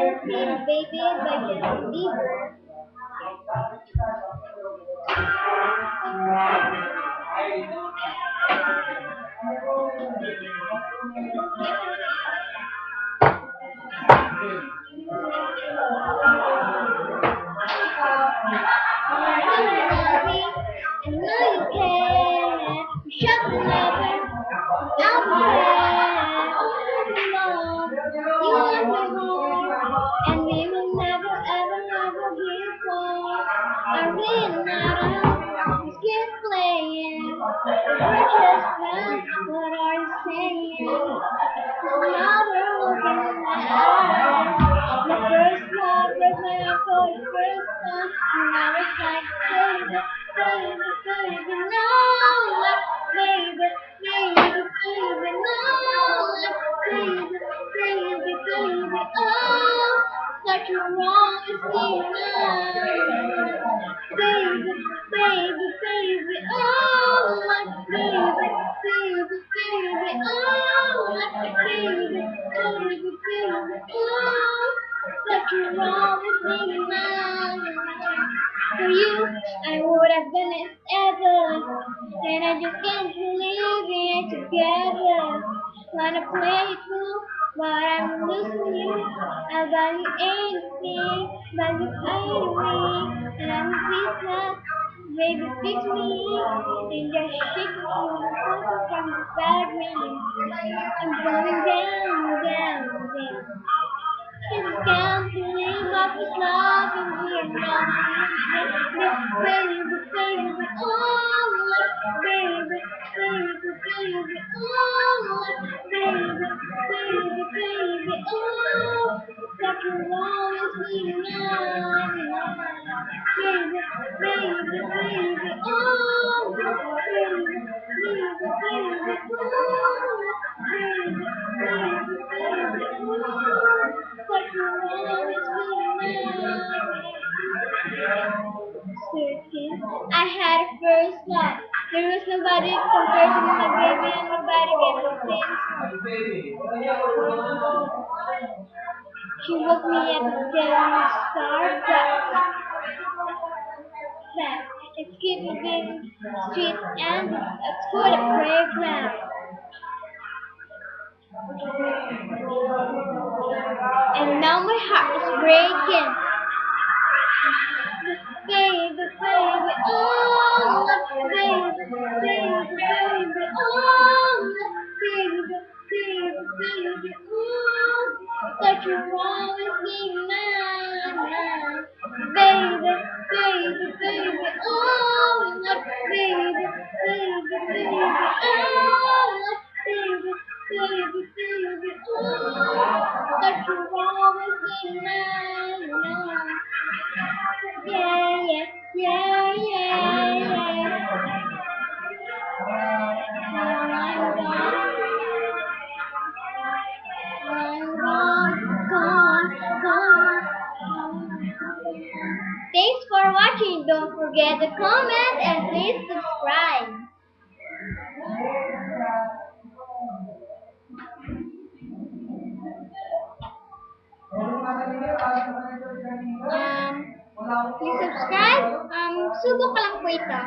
Pretty Baby by Justin Bieber. I know you can. You shut the letter. I'll be there. All you want me more, and we will never, ever, ever be apart. I really matter. Just keep playing. We're just friends. What are you saying? Another look in my eyes. The first love was when I saw you first time. And I was like, baby, baby, baby, no, like, baby, baby, baby, no, like, baby, baby, baby, oh, such a wrong is me now. Baby, baby, baby, oh, like, baby, baby, baby, oh, like, baby, baby, baby, oh, such a wrong is me now. For you, I would have done it ever, and I just can't believe it together. Wanna play it cool, but I'm losing you. I got you anything, but you hate me, and I'm Christmas. Baby, fix me, and just shake it from the bad rain. I'm going down, down, down. I just can't believe what was love and we're not. Baby, baby, oh, baby, baby, baby, oh, baby, baby, baby, oh, that you always be mine. Baby, baby, baby, oh, baby, baby, baby, oh, baby, baby, baby, oh, that you always be mine. 13. I had a first love. There was nobody compared to my baby, and nobody gave me things. She woke me up at the Starbucks. It's keeping in the street and at school playground. And now my heart is breaking. Baby, baby, oh, baby, baby, baby, oh, baby, baby, baby, oh, that you always be mine. Baby, baby, baby, oh, baby, baby, baby, oh, baby, baby, baby, oh, that you always be mine. Yeah, yeah, yeah, yeah, yeah. I'm gone. Thanks for watching. Don't forget to comment and please subscribe. Please subscribe. Subok lang po ito.